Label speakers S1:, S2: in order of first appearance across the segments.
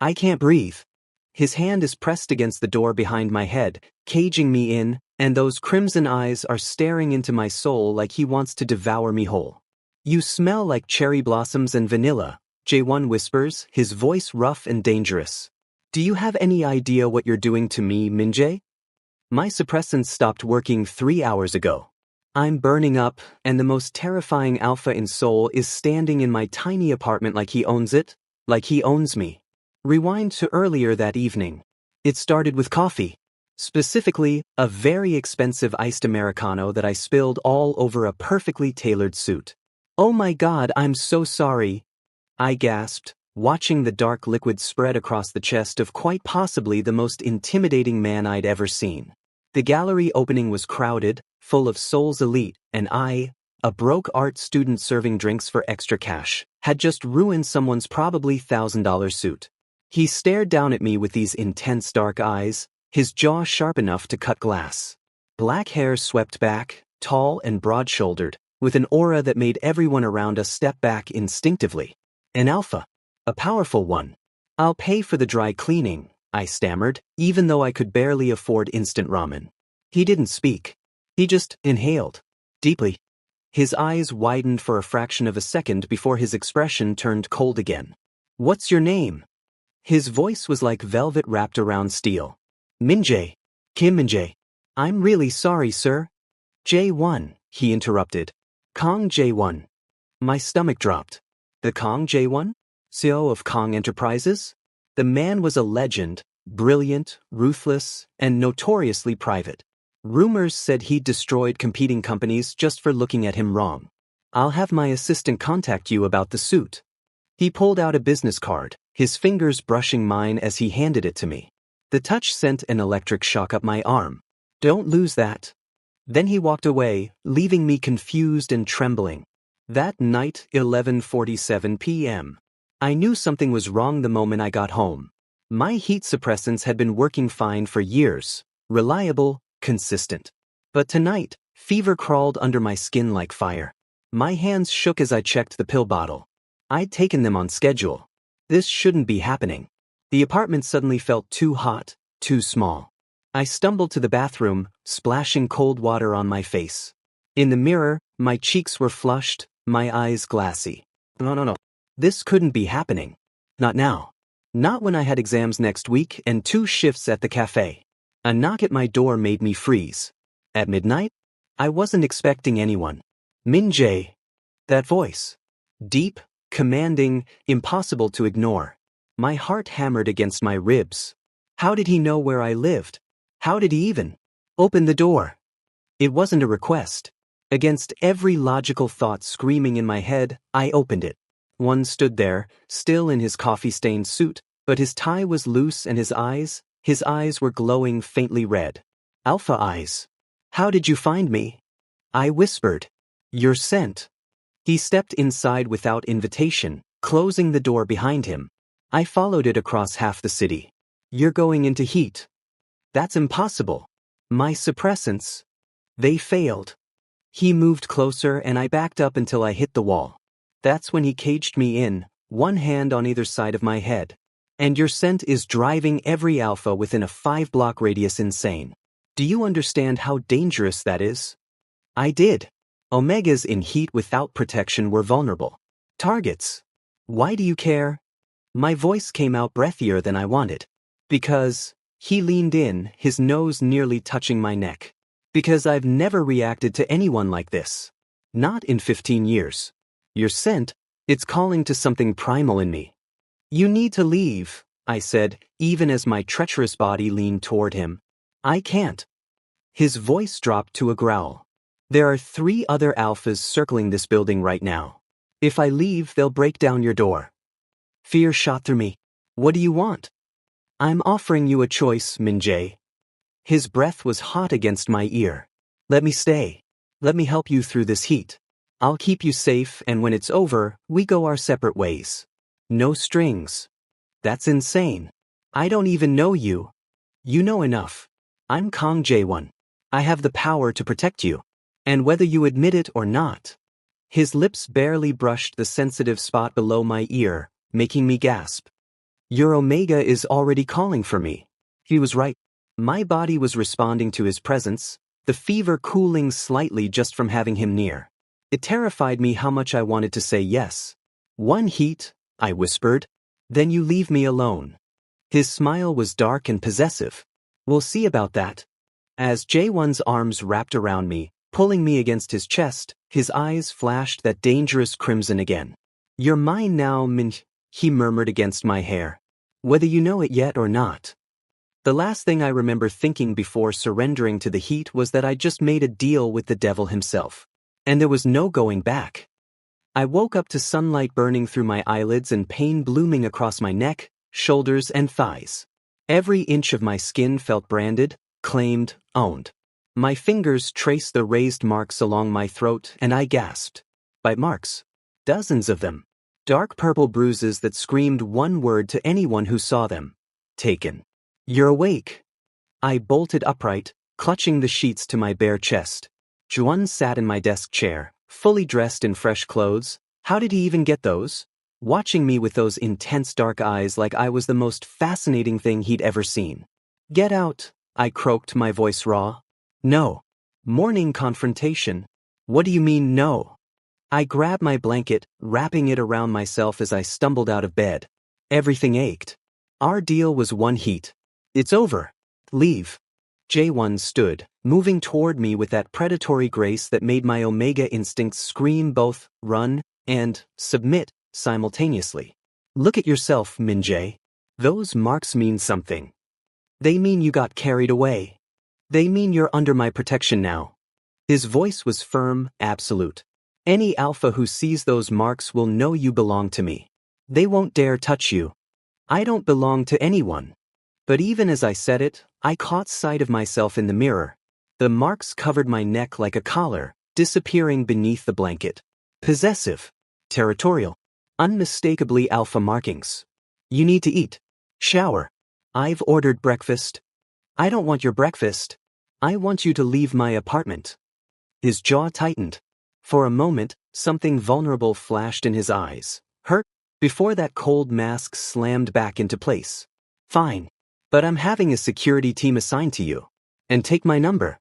S1: I can't breathe. His hand is pressed against the door behind my head, caging me in, and those crimson eyes are staring into my soul like he wants to devour me whole. You smell like cherry blossoms and vanilla, J1 whispers, his voice rough and dangerous. Do you have any idea what you're doing to me, Min-jae? My suppressants stopped working 3 hours ago. I'm burning up, and the most terrifying alpha in Seoul is standing in my tiny apartment like he owns it, like he owns me. Rewind to earlier that evening. It started with coffee. Specifically, a very expensive iced Americano that I spilled all over a perfectly tailored suit. Oh my God, I'm so sorry, I gasped, watching the dark liquid spread across the chest of quite possibly the most intimidating man I'd ever seen. The gallery opening was crowded, full of Seoul's elite, and I, a broke art student serving drinks for extra cash, had just ruined someone's probably $1,000 suit. He stared down at me with these intense dark eyes, his jaw sharp enough to cut glass. Black hair swept back, tall and broad-shouldered, with an aura that made everyone around us step back instinctively. An alpha. A powerful one. I'll pay for the dry cleaning, I stammered, even though I could barely afford instant ramen. He didn't speak. He just inhaled. Deeply. His eyes widened for a fraction of a second before his expression turned cold again. What's your name? His voice was like velvet wrapped around steel. Min-jae. Kim Min-jae. I'm really sorry, sir. J1, he interrupted. Kong J1. My stomach dropped. The Kong J1? CEO of Kong Enterprises? The man was a legend, brilliant, ruthless, and notoriously private. Rumors said he'd destroyed competing companies just for looking at him wrong. I'll have my assistant contact you about the suit. He pulled out a business card, his fingers brushing mine as he handed it to me. The touch sent an electric shock up my arm. Don't lose that. Then he walked away, leaving me confused and trembling. That night, 11:47 p.m. I knew something was wrong the moment I got home. My heat suppressants had been working fine for years, reliable, consistent. But tonight, fever crawled under my skin like fire. My hands shook as I checked the pill bottle. I'd taken them on schedule. This shouldn't be happening. The apartment suddenly felt too hot, too small. I stumbled to the bathroom, splashing cold water on my face. In the mirror, my cheeks were flushed, my eyes glassy. No. This couldn't be happening. Not now. Not when I had exams next week and 2 shifts at the cafe. A knock at my door made me freeze. At midnight? I wasn't expecting anyone. Min-jae. That voice. Deep, commanding, impossible to ignore. My heart hammered against my ribs. How did he know where I lived? How did he even open the door? It wasn't a request. Against every logical thought screaming in my head, I opened it. One stood there, still in his coffee-stained suit, but his tie was loose and his eyes were glowing faintly red. Alpha eyes. How did you find me? I whispered. Your scent. He stepped inside without invitation, closing the door behind him. I followed it across half the city. You're going into heat. That's impossible. My suppressants. They failed. He moved closer and I backed up until I hit the wall. That's when he caged me in, one hand on either side of my head. And your scent is driving every alpha within a 5-block radius insane. Do you understand how dangerous that is? I did. Omegas in heat without protection were vulnerable. Targets. Why do you care? My voice came out breathier than I wanted. Because, he leaned in, his nose nearly touching my neck. Because I've never reacted to anyone like this. Not in 15 years. Your scent, it's calling to something primal in me. You need to leave, I said, even as my treacherous body leaned toward him. I can't. His voice dropped to a growl. There are 3 other alphas circling this building right now. If I leave, they'll break down your door. Fear shot through me. What do you want? I'm offering you a choice, Min-jae. His breath was hot against my ear. Let me stay. Let me help you through this heat. I'll keep you safe, and when it's over, we go our separate ways. No strings. That's insane. I don't even know you. You know enough. I'm Kong J1. I have the power to protect you. And whether you admit it or not. His lips barely brushed the sensitive spot below my ear, making me gasp. Your Omega is already calling for me. He was right. My body was responding to his presence, the fever cooling slightly just from having him near. It terrified me how much I wanted to say yes. One heat, I whispered. Then you leave me alone. His smile was dark and possessive. We'll see about that. As Jaewon's arms wrapped around me, pulling me against his chest, his eyes flashed that dangerous crimson again. You're mine now, Min, he murmured against my hair. Whether you know it yet or not. The last thing I remember thinking before surrendering to the heat was that I just made a deal with the devil himself. And there was no going back. I woke up to sunlight burning through my eyelids and pain blooming across my neck, shoulders, and thighs. Every inch of my skin felt branded, claimed, owned. My fingers traced the raised marks along my throat, and I gasped. Bite marks. Dozens of them. Dark purple bruises that screamed one word to anyone who saw them. Taken. You're awake. I bolted upright, clutching the sheets to my bare chest. Juan sat in my desk chair, fully dressed in fresh clothes. How did he even get those? Watching me with those intense dark eyes like I was the most fascinating thing he'd ever seen. Get out, I croaked, my voice raw. No. Morning confrontation. What do you mean, no? I grabbed my blanket, wrapping it around myself as I stumbled out of bed. Everything ached. Our deal was one heat. It's over. Leave. Jaewon stood, moving toward me with that predatory grace that made my Omega instincts scream both run and submit simultaneously. Look at yourself, Min-jae. Those marks mean something. They mean you got carried away. They mean you're under my protection now. His voice was firm, absolute. Any alpha who sees those marks will know you belong to me. They won't dare touch you. I don't belong to anyone. But even as I said it, I caught sight of myself in the mirror. The marks covered my neck like a collar, disappearing beneath the blanket. Possessive. Territorial. Unmistakably alpha markings. You need to eat. Shower. I've ordered breakfast. I don't want your breakfast. I want you to leave my apartment. His jaw tightened. For a moment, something vulnerable flashed in his eyes. Hurt? Before that cold mask slammed back into place. Fine. But I'm having a security team assigned to you. And take my number.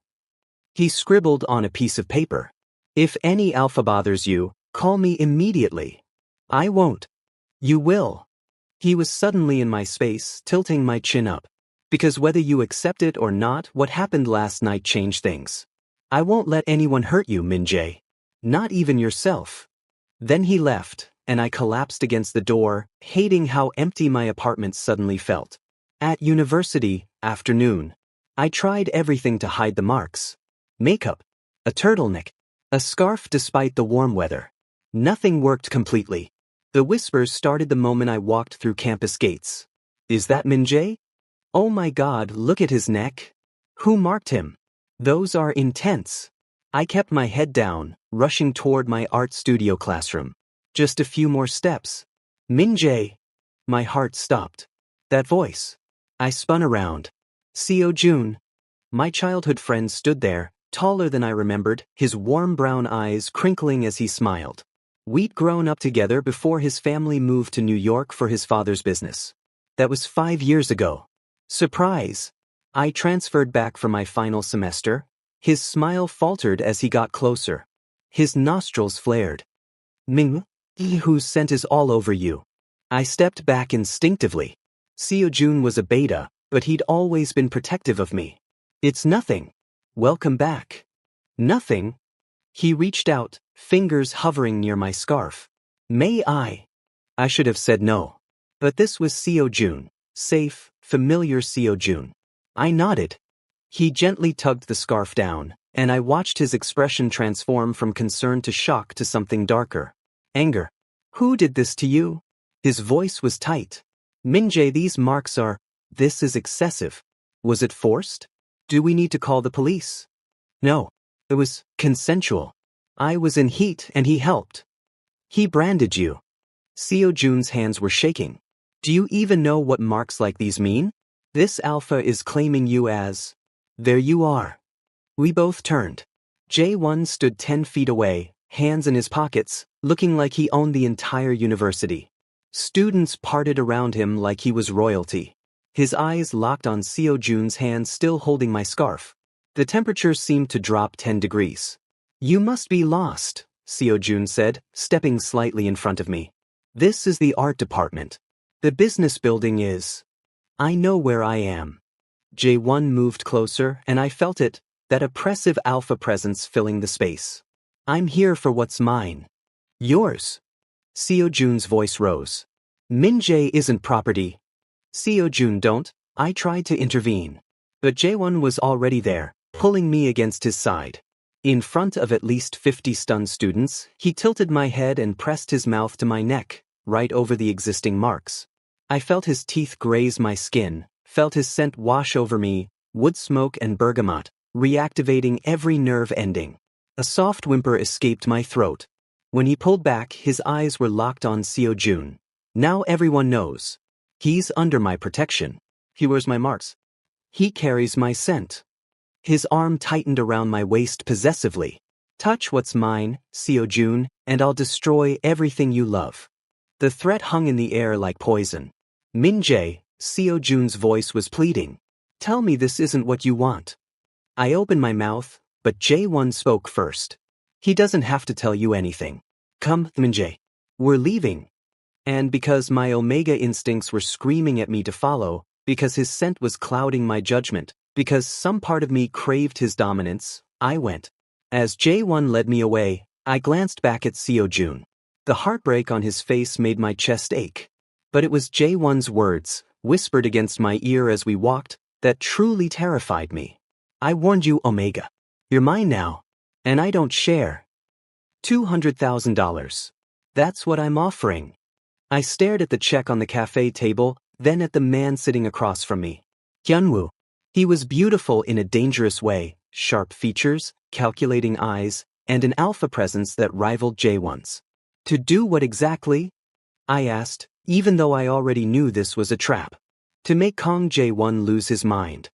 S1: He scribbled on a piece of paper. If any alpha bothers you, call me immediately. I won't. You will. He was suddenly in my space, tilting my chin up. Because whether you accept it or not, what happened last night changed things. I won't let anyone hurt you, Min-jae. Not even yourself. Then he left, and I collapsed against the door, hating how empty my apartment suddenly felt. At university, afternoon. I tried everything to hide the marks. Makeup. A turtleneck. A scarf despite the warm weather. Nothing worked completely. The whispers started the moment I walked through campus gates. Is that Min-jae? Oh my God, look at his neck. Who marked him? Those are intense. I kept my head down, rushing toward my art studio classroom. Just a few more steps. Min-jae. My heart stopped. That voice. I spun around. Seo-jun. My childhood friend stood there, taller than I remembered, his warm brown eyes crinkling as he smiled. We'd grown up together before his family moved to New York for his father's business. That was 5 years ago. Surprise! I transferred back for my final semester. His smile faltered as he got closer. His nostrils flared. Ming, whose scent is all over you. I stepped back instinctively. Seo-jun was a beta, but he'd always been protective of me. It's nothing. Welcome back. Nothing. He reached out, fingers hovering near my scarf. May I? I should have said no. But this was Seo-jun, safe, familiar Seo-jun. I nodded. He gently tugged the scarf down, and I watched his expression transform from concern to shock to something darker. Anger. Who did this to you? His voice was tight. Min-jae, these marks are... This is excessive. Was it forced? Do we need to call the police? No. It was consensual. I was in heat and he helped. He branded you. Seo-jun's hands were shaking. Do you even know what marks like these mean? This alpha is claiming you as... There you are. We both turned. Jaewon stood 10 feet away, hands in his pockets, looking like he owned the entire university. Students parted around him like he was royalty. His eyes locked on Seo Jun's hand still holding my scarf. The temperature seemed to drop 10 degrees. You must be lost, Seo Jun said, stepping slightly in front of me. This is the art department. The business building is. I know where I am. Jae-won moved closer and I felt it, that oppressive alpha presence filling the space. I'm here for what's mine. Yours. Seo Jun's voice rose. Min-jae isn't property. Seo Jun don't. I tried to intervene. But Jae-won was already there, pulling me against his side. In front of at least 50 stunned students, he tilted my head and pressed his mouth to my neck, right over the existing marks. I felt his teeth graze my skin, felt his scent wash over me, wood smoke and bergamot, reactivating every nerve ending. A soft whimper escaped my throat. When he pulled back, his eyes were locked on Seo Jun. Now everyone knows. He's under my protection. He wears my marks. He carries my scent. His arm tightened around my waist possessively. Touch what's mine, Seo Jun, and I'll destroy everything you love. The threat hung in the air like poison. Min-jae, Seo Jun's voice was pleading. Tell me this isn't what you want. I opened my mouth, but Jae-won spoke first. He doesn't have to tell you anything. Come, Min-jae. We're leaving. And because my Omega instincts were screaming at me to follow, because his scent was clouding my judgment, because some part of me craved his dominance, I went. As Jae-won led me away, I glanced back at Seo Jun. The heartbreak on his face made my chest ache. But it was Jae-won's words, whispered against my ear as we walked, that truly terrified me. I warned you, Omega. You're mine now. And I don't share. $200,000. That's what I'm offering. I stared at the check on the cafe table, then at the man sitting across from me. Hyunwoo. He was beautiful in a dangerous way, sharp features, calculating eyes, and an alpha presence that rivaled Jae-won's. To do what exactly? I asked, even though I already knew this was a trap. To make Kang Jae-won lose his mind.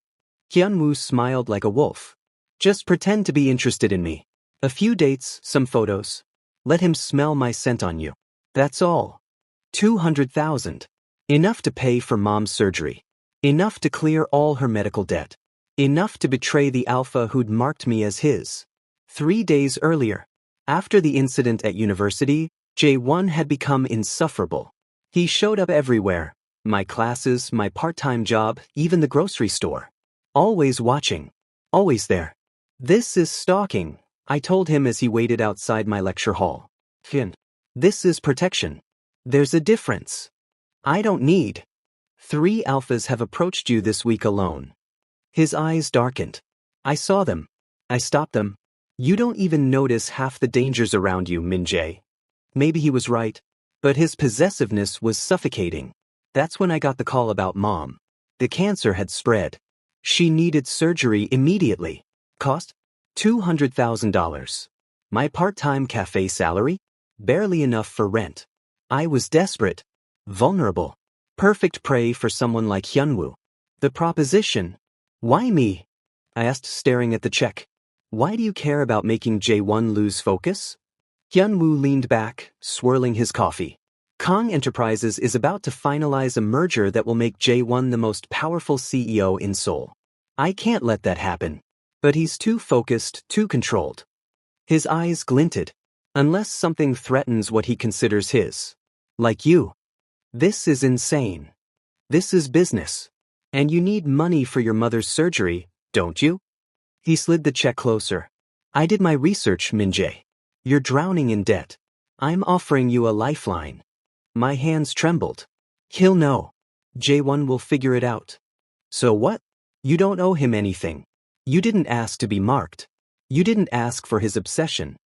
S1: Hyunwoo smiled like a wolf. Just pretend to be interested in me. A few dates, some photos. Let him smell my scent on you. That's all. 200,000. Enough to pay for mom's surgery. Enough to clear all her medical debt. Enough to betray the alpha who'd marked me as his. 3 days earlier, after the incident at university, Jae-won had become insufferable. He showed up everywhere. My classes, my part-time job, even the grocery store. Always watching. Always there. This is stalking, I told him as he waited outside my lecture hall. Hyun. This is protection. There's a difference. I don't need. 3 alphas have approached you this week alone. His eyes darkened. I saw them. I stopped them. You don't even notice half the dangers around you, Min-jae. Maybe he was right, but his possessiveness was suffocating. That's when I got the call about mom. The cancer had spread. She needed surgery immediately. Cost? $200,000. My part-time cafe salary? Barely enough for rent. I was desperate. Vulnerable. Perfect prey for someone like Hyunwoo. The proposition. Why me? I asked, staring at the check. Why do you care about making Jae-won lose focus? Hyunwoo leaned back, swirling his coffee. Kang Enterprises is about to finalize a merger that will make Jae-won the most powerful CEO in Seoul. I can't let that happen. But he's too focused, too controlled. His eyes glinted. Unless something threatens what he considers his. Like you. This is insane. This is business. And you need money for your mother's surgery, don't you? He slid the check closer. I did my research, Min-jae. You're drowning in debt. I'm offering you a lifeline. My hands trembled. He'll know. Jae-won will figure it out. So what? You don't owe him anything. You didn't ask to be marked. You didn't ask for his obsession.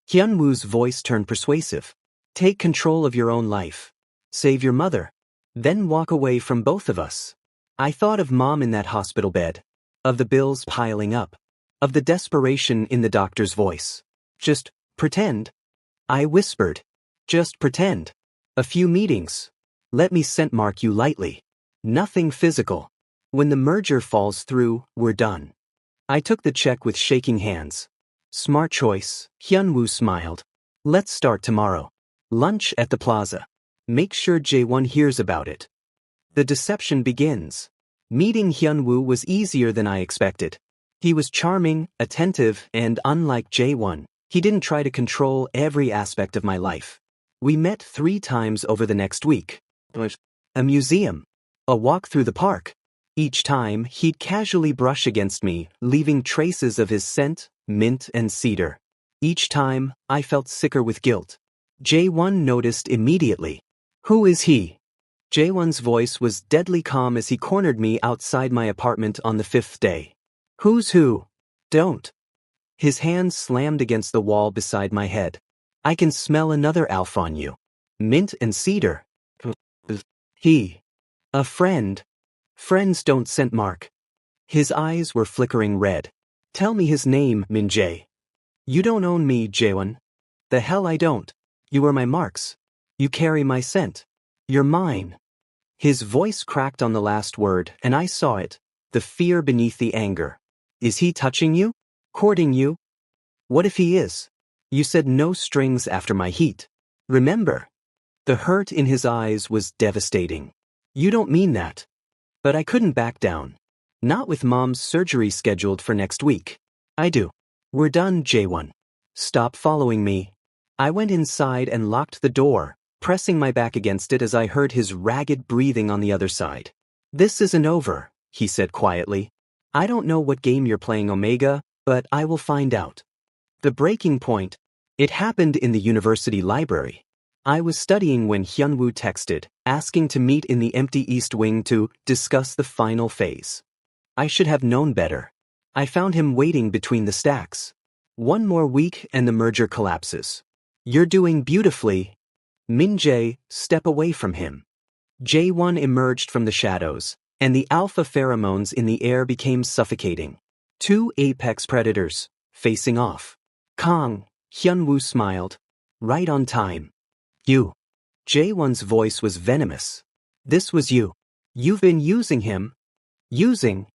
S1: Hyunwoo's voice turned persuasive. Take control of your own life. Save your mother. Then walk away from both of us. I thought of mom in that hospital bed. Of the bills piling up. Of the desperation in the doctor's voice. Just pretend. I whispered. Just pretend. A few meetings. Let me scent mark you lightly. Nothing physical. When the merger falls through, we're done. I took the check with shaking hands. Smart choice, Hyunwoo smiled. Let's start tomorrow. Lunch at the plaza. Make sure Jae-won hears about it. The deception begins. Meeting Hyun-woo was easier than I expected. He was charming, attentive, and unlike Jae-won, he didn't try to control every aspect of my life. We met 3 times over the next week. A museum. A walk through the park. Each time, he'd casually brush against me, leaving traces of his scent, mint and cedar. Each time, I felt sicker with guilt. Jae-won noticed immediately. Who is he? Jae-won's voice was deadly calm as he cornered me outside my apartment on the 5th day. Who's who? Don't. His hand slammed against the wall beside my head. I can smell another Alf on you. Mint and cedar. He. A friend. Friends don't scent Mark. His eyes were flickering red. Tell me his name, Min-jae. You don't own me, Jae-won. The hell I don't. You are my marks. You carry my scent. You're mine. His voice cracked on the last word, and I saw it, the fear beneath the anger. Is he touching you? Courting you? What if he is? You said no strings after my heat. Remember? The hurt in his eyes was devastating. You don't mean that. But I couldn't back down. Not with Mom's surgery scheduled for next week. I do. We're done, Jae-won. Stop following me. I went inside and locked the door, pressing my back against it as I heard his ragged breathing on the other side. This isn't over, he said quietly. I don't know what game you're playing, Omega, but I will find out. The breaking point. It happened in the university library. I was studying when Hyun-woo texted, asking to meet in the empty East Wing to discuss the final phase. I should have known better. I found him waiting between the stacks. 1 more week and the merger collapses. You're doing beautifully. Min-jae, step away from him. Jae-won emerged from the shadows, and the alpha pheromones in the air became suffocating. 2 apex predators, facing off. Kang, Hyun-woo smiled. Right on time. You. Jae-won's voice was venomous. This was you. You've been using him. Using.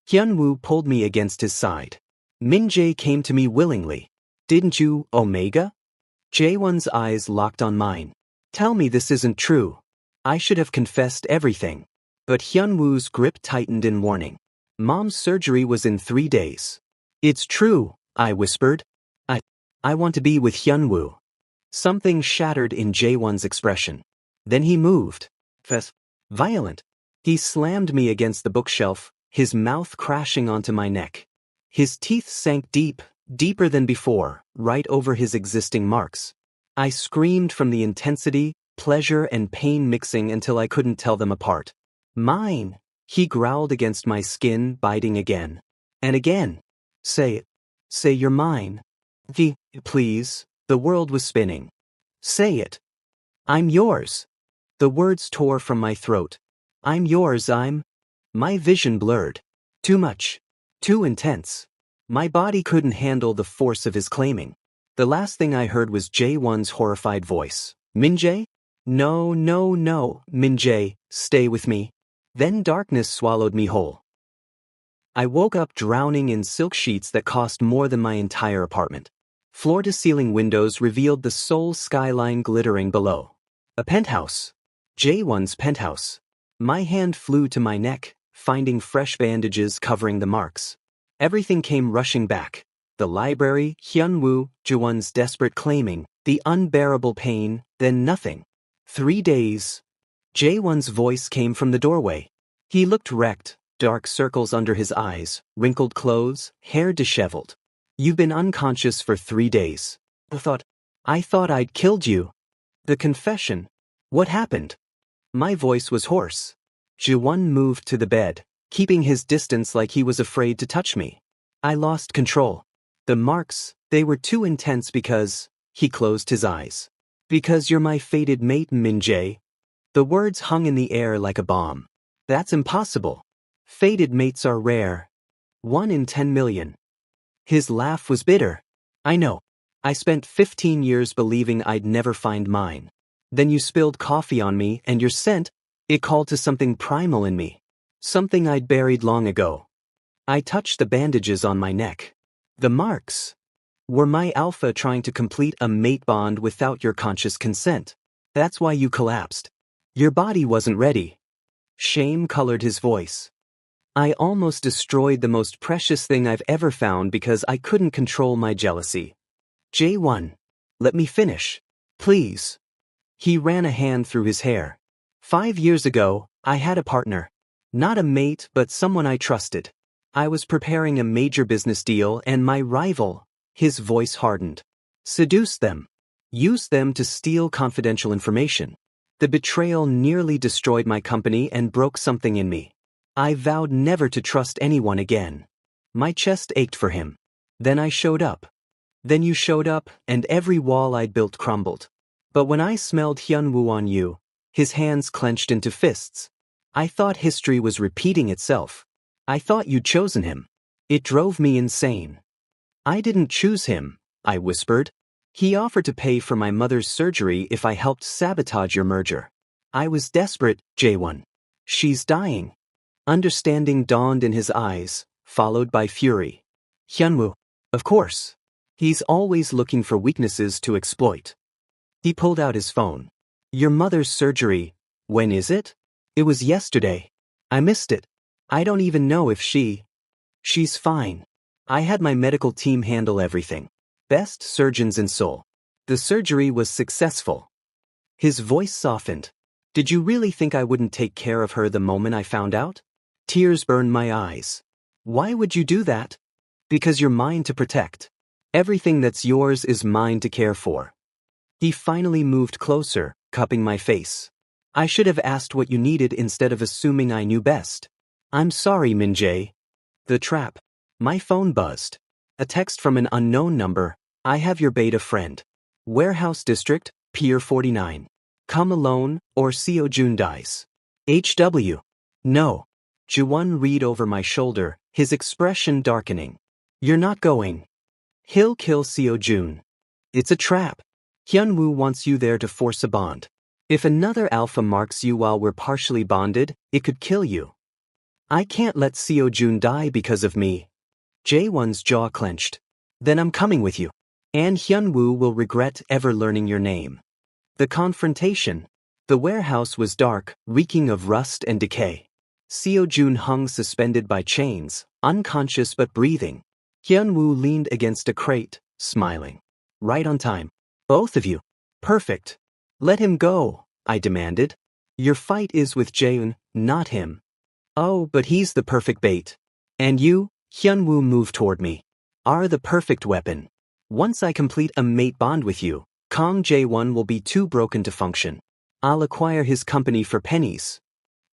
S1: Hyun-woo pulled me against his side. Min-jae came to me willingly. Didn't you, Omega? Jae-won's eyes locked on mine. Tell me this isn't true. I should have confessed everything. But Hyun-woo's grip tightened in warning. Mom's surgery was in 3 days. It's true, I whispered. I want to be with Hyun-woo. Something shattered in Jae-won's expression. Then he moved. Violent. He slammed me against the bookshelf, his mouth crashing onto my neck. His teeth sank deep, deeper than before, right over his existing marks. I screamed from the intensity, pleasure, and pain mixing until I couldn't tell them apart. Mine. He growled against my skin, biting again. And again. Say it. Say you're mine. Please. The world was spinning. Say it. I'm yours. The words tore from my throat. I'm yours, My vision blurred. Too much. Too intense. My body couldn't handle the force of his claiming. The last thing I heard was Jae-won's horrified voice. Min-jae? No, no, no, Min-jae, stay with me. Then darkness swallowed me whole. I woke up drowning in silk sheets that cost more than my entire apartment. Floor-to-ceiling windows revealed the Seoul skyline glittering below. A penthouse. Jae-won's penthouse. My hand flew to my neck, finding fresh bandages covering the marks. Everything came rushing back. The library, Hyun-woo, Jae-won's desperate claiming, the unbearable pain, then nothing. 3 days. Jae-won's voice came from the doorway. He looked wrecked, dark circles under his eyes, wrinkled clothes, hair disheveled. You've been unconscious for 3 days. I thought I'd killed you. The confession. What happened? My voice was hoarse. Jae-won moved to the bed, keeping his distance like he was afraid to touch me. I lost control. The marks, they were too intense because, he closed his eyes. Because you're my fated mate, Min-jae. The words hung in the air like a bomb. That's impossible. Fated mates are rare. 1 in 10 million. His laugh was bitter. I know. I spent 15 years believing I'd never find mine. Then you spilled coffee on me and your scent, it called to something primal in me. Something I'd buried long ago. I touched the bandages on my neck. The marks. Were my alpha trying to complete a mate bond without your conscious consent? That's why you collapsed. Your body wasn't ready. Shame colored his voice. I almost destroyed the most precious thing I've ever found because I couldn't control my jealousy. J1. Let me finish. Please. He ran a hand through his hair. 5 years ago, I had a partner. Not a mate, but someone I trusted. I was preparing a major business deal and my rival, his voice hardened, seduced them. Used them to steal confidential information. The betrayal nearly destroyed my company and broke something in me. I vowed never to trust anyone again. My chest ached for him. Then I showed up. Then you showed up, and every wall I'd built crumbled. But when I smelled Hyunwoo on you, his hands clenched into fists. I thought history was repeating itself. I thought you'd chosen him. It drove me insane. I didn't choose him, I whispered. He offered to pay for my mother's surgery if I helped sabotage your merger. I was desperate, J1. She's dying. Understanding dawned in his eyes, followed by fury. Hyunwoo. Of course. He's always looking for weaknesses to exploit. He pulled out his phone. Your mother's surgery. When is it? It was yesterday. I missed it. I don't even know if She's fine. I had my medical team handle everything. Best surgeons in Seoul. The surgery was successful. His voice softened. Did you really think I wouldn't take care of her the moment I found out? Tears burned my eyes. Why would you do that? Because you're mine to protect. Everything that's yours is mine to care for. He finally moved closer, cupping my face. I should have asked what you needed instead of assuming I knew best. I'm sorry, Min-jae. The trap. My phone buzzed. A text from an unknown number. I have your beta friend. Warehouse District, Pier 49. Come alone, or Seo-jun dies. HW. No. Ji-won read over my shoulder, his expression darkening. You're not going. He'll kill Seo-jun. It's a trap. Hyunwoo wants you there to force a bond. If another alpha marks you while we're partially bonded, it could kill you. I can't let Seo-jun die because of me. Jae-won's jaw clenched. Then I'm coming with you. And Hyunwoo will regret ever learning your name. The confrontation. The warehouse was dark, reeking of rust and decay. Seo-jun hung suspended by chains, unconscious but breathing. Hyunwoo leaned against a crate, smiling. Right on time. Both of you. Perfect. Let him go, I demanded. Your fight is with Jaeun, not him. Oh, but he's the perfect bait. And you, Hyunwoo moved toward me, are the perfect weapon. Once I complete a mate bond with you, Kong Jae-won will be too broken to function. I'll acquire his company for pennies.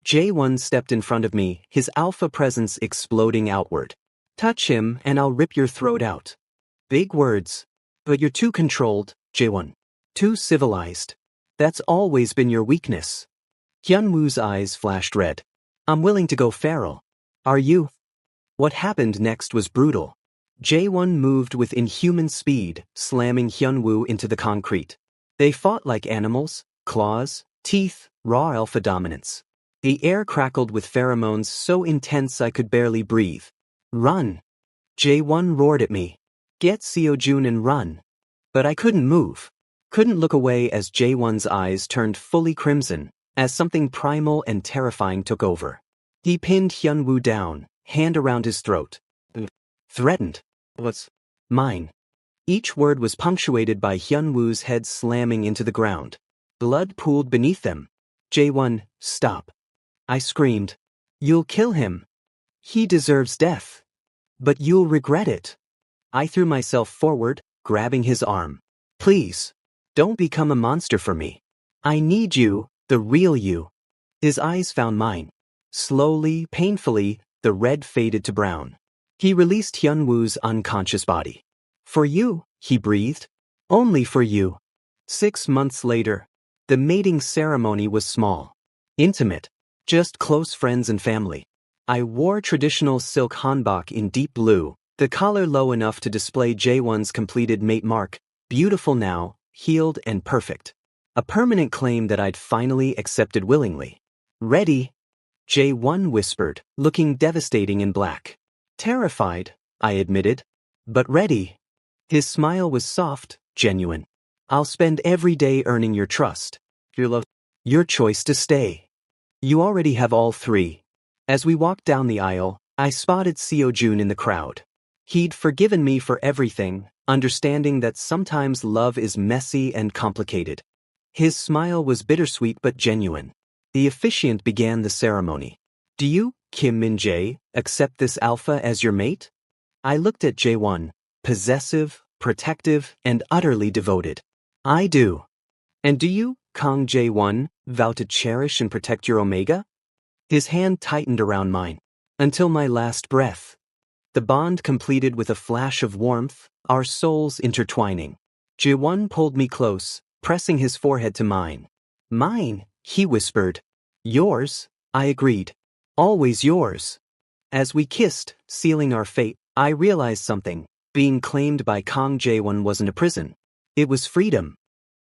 S1: Jae-won stepped in front of me, his alpha presence exploding outward. Touch him and I'll rip your throat out. Big words. But you're too controlled, Jae-won. Too civilized. That's always been your weakness. Hyunwoo's eyes flashed red. I'm willing to go feral. Are you? What happened next was brutal. Jae-won moved with inhuman speed, slamming Hyunwoo into the concrete. They fought like animals, claws, teeth, raw alpha dominance. The air crackled with pheromones so intense I could barely breathe. Run! Jae-won roared at me. Get Seo-jun and run. But I couldn't move. Couldn't look away as Jae-won's eyes turned fully crimson, as something primal and terrifying took over. He pinned Hyunwoo down, hand around his throat. Threatened. What's mine? Each word was punctuated by Hyunwoo's head slamming into the ground. Blood pooled beneath them. Jae-won, stop. I screamed. You'll kill him. He deserves death. But you'll regret it. I threw myself forward, grabbing his arm. Please. Don't become a monster for me. I need you, the real you. His eyes found mine. Slowly, painfully, the red faded to brown. He released Hyunwoo's unconscious body. For you, he breathed. Only for you. 6 months later, the mating ceremony was small. Intimate. Just close friends and family. I wore traditional silk hanbok in deep blue, the collar low enough to display Jae-won's completed mate mark, beautiful now, healed and perfect. A permanent claim that I'd finally accepted willingly. Ready? Jae-won whispered, looking devastating in black. Terrified, I admitted. But ready. His smile was soft, genuine. I'll spend every day earning your trust. your love. Your choice to stay. You already have all three. As we walked down the aisle, I spotted Seojun in the crowd. He'd forgiven me for everything, understanding that sometimes love is messy and complicated. His smile was bittersweet but genuine. The officiant began the ceremony. Do you, Kim Min-jae, accept this alpha as your mate? I looked at Jae-won, possessive, protective, and utterly devoted. I do. And do you, Kang Jae-won, vow to cherish and protect your Omega? His hand tightened around mine. Until my last breath. The bond completed with a flash of warmth, our souls intertwining. Jae-won pulled me close, pressing his forehead to mine. Mine, he whispered. Yours, I agreed. Always yours. As we kissed, sealing our fate, I realized something. Being claimed by Kang Jae-won wasn't a prison. It was freedom.